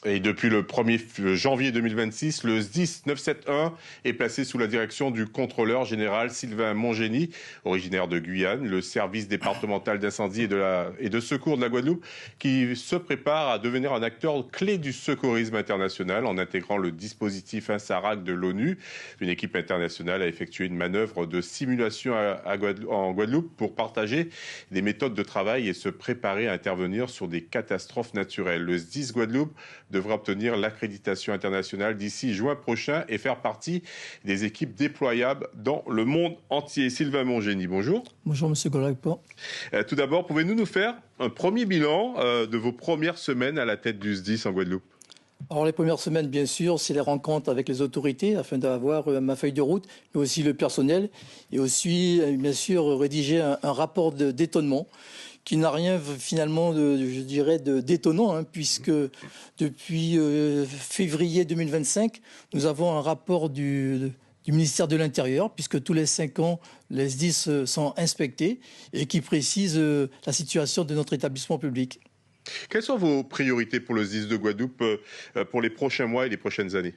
Et depuis le 1er janvier 2026, le SDIS 971 est placé sous la direction du contrôleur général Sylvain Mongénie, originaire de Guyane, le service départemental d'incendie et de secours de la Guadeloupe, qui se prépare à devenir un acteur clé du secourisme international en intégrant le dispositif INSARAG de l'ONU. Une équipe internationale a effectué une manœuvre de simulation en Guadeloupe pour partager des méthodes de travail et se préparer à intervenir sur des catastrophes naturelles. Le SDIS Guadeloupe devra obtenir l'accréditation internationale d'ici juin prochain et faire partie des équipes déployables dans le monde entier. Sylvain Mongénie, bonjour. Bonjour, monsieur Golagpo. Tout d'abord, pouvez-vous nous faire un premier bilan de vos premières semaines à la tête du SDIS en Guadeloupe? Alors les premières semaines, bien sûr, c'est les rencontres avec les autorités afin d'avoir ma feuille de route, mais aussi le personnel, et aussi, bien sûr, rédiger un rapport d'étonnement qui n'a rien finalement, d'étonnant, puisque depuis février 2025, nous avons un rapport du ministère de l'Intérieur, puisque tous les 5 ans, les SDIS sont inspectés et qui précise la situation de notre établissement public. Quelles sont vos priorités pour le SDIS de Guadeloupe pour les prochains mois et les prochaines années?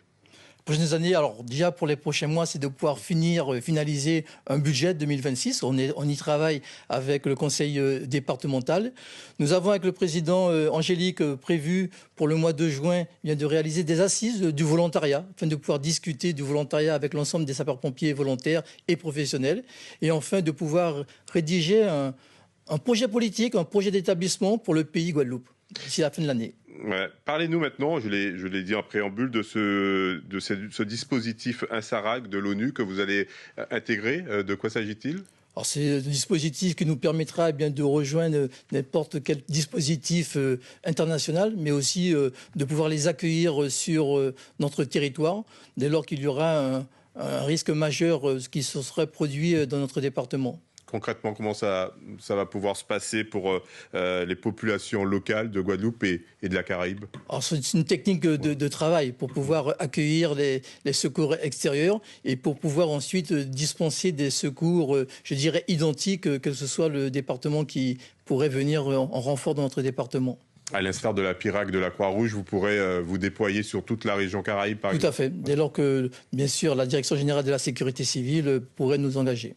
Prochaines années, alors déjà pour les prochains mois, c'est de pouvoir finaliser un budget 2026. On y travaille avec le conseil départemental. Nous avons avec le président Angélique prévu pour le mois de juin de réaliser des assises du volontariat afin de pouvoir discuter du volontariat avec l'ensemble des sapeurs-pompiers volontaires et professionnels. Et enfin de pouvoir rédiger un projet politique, un projet d'établissement pour le pays Guadeloupe d'ici la fin de l'année. Ouais. Parlez-nous maintenant, je l'ai dit en préambule, de ce dispositif INSARAG de l'ONU que vous allez intégrer. De quoi s'agit-il? Alors c'est un dispositif qui nous permettra de rejoindre n'importe quel dispositif international, mais aussi de pouvoir les accueillir sur notre territoire dès lors qu'il y aura un risque majeur qui se serait produit dans notre département. Concrètement, comment ça va pouvoir se passer pour les populations locales de Guadeloupe et de la Caraïbe? Alors, c'est une technique de travail pour pouvoir accueillir les secours extérieurs et pour pouvoir ensuite dispenser des secours, identiques, que ce soit le département qui pourrait venir en renfort dans notre département. À l'instar de la PIRAC de la Croix-Rouge, vous pourrez vous déployer sur toute la région Caraïbe, par exemple? Tout à fait, dès lors que, bien sûr, la Direction générale de la sécurité civile pourrait nous engager.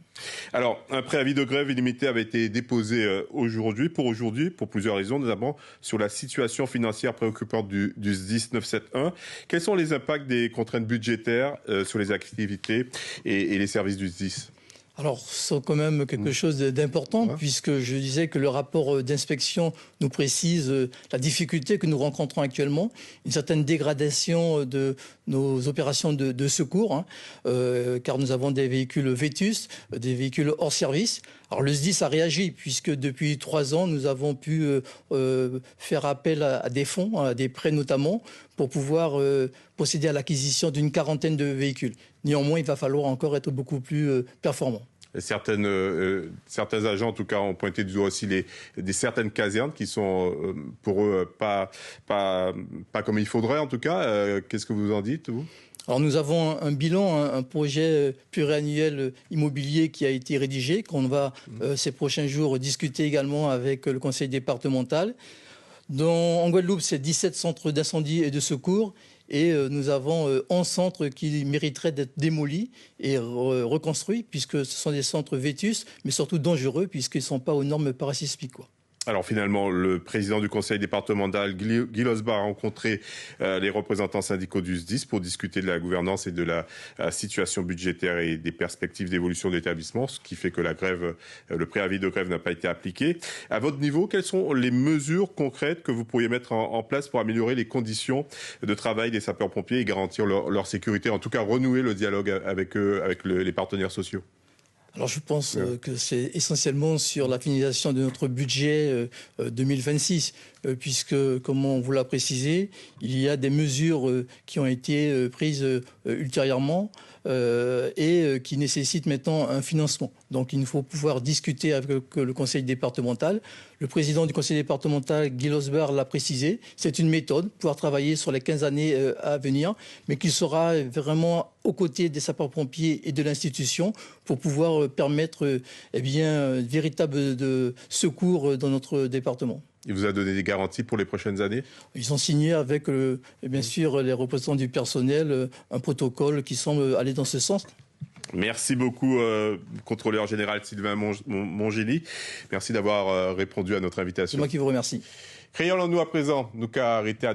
Alors, un préavis de grève illimité avait été déposé aujourd'hui, pour plusieurs raisons, notamment sur la situation financière préoccupante du SDIS 971. Quels sont les impacts des contraintes budgétaires sur les activités et les services du SDIS? Alors, c'est quand même quelque chose d'important, puisque je disais que le rapport d'inspection nous précise la difficulté que nous rencontrons actuellement, une certaine dégradation de nos opérations de secours, car nous avons des véhicules vétustes, des véhicules hors service. Alors le SDIS a réagi, puisque depuis 3 ans, nous avons pu faire appel à des fonds, à des prêts notamment, pour pouvoir procéder à l'acquisition d'une 40aine de véhicules. Néanmoins, il va falloir encore être beaucoup plus performant. Certains agents, en tout cas, ont pointé du doigt aussi certaines casernes qui sont, pour eux, pas comme il faudrait, en tout cas. Qu'est-ce que vous en dites, vous? Alors nous avons un bilan, un projet pluriannuel immobilier qui a été rédigé, qu'on va ces prochains jours discuter également avec le conseil départemental. En Guadeloupe, c'est 17 centres d'incendie et de secours. Et nous avons 11 centres qui mériteraient d'être démolis et reconstruits, puisque ce sont des centres vétustes, mais surtout dangereux, puisqu'ils ne sont pas aux normes parasismiques, quoi. Alors finalement, le président du conseil départemental, Guy Losbar, a rencontré les représentants syndicaux du SDIS pour discuter de la gouvernance et de la situation budgétaire et des perspectives d'évolution de l'établissement, ce qui fait que le préavis de grève n'a pas été appliqué. À votre niveau, quelles sont les mesures concrètes que vous pourriez mettre en place pour améliorer les conditions de travail des sapeurs-pompiers et garantir leur sécurité, en tout cas renouer le dialogue avec eux, avec les partenaires sociaux? Alors je pense que c'est essentiellement sur la finalisation de notre budget 2026, puisque, comme on vous l'a précisé, il y a des mesures qui ont été prises ultérieurement et qui nécessitent maintenant un financement. Donc il faut pouvoir discuter avec le conseil départemental. Le président du conseil départemental, Guy Losbar, l'a précisé. C'est une méthode, pouvoir travailler sur les 15 années à venir, mais qu'il sera vraiment aux côtés des sapeurs-pompiers et de l'institution pour pouvoir permettre véritable secours dans notre département. Il vous a donné des garanties pour les prochaines années? Ils ont signé avec, bien sûr, les représentants du personnel, un protocole qui semble aller dans ce sens. Merci beaucoup, contrôleur général Sylvain Mongély. Merci d'avoir répondu à notre invitation. C'est moi qui vous remercie. Créons-nous à présent, nous car arrêter à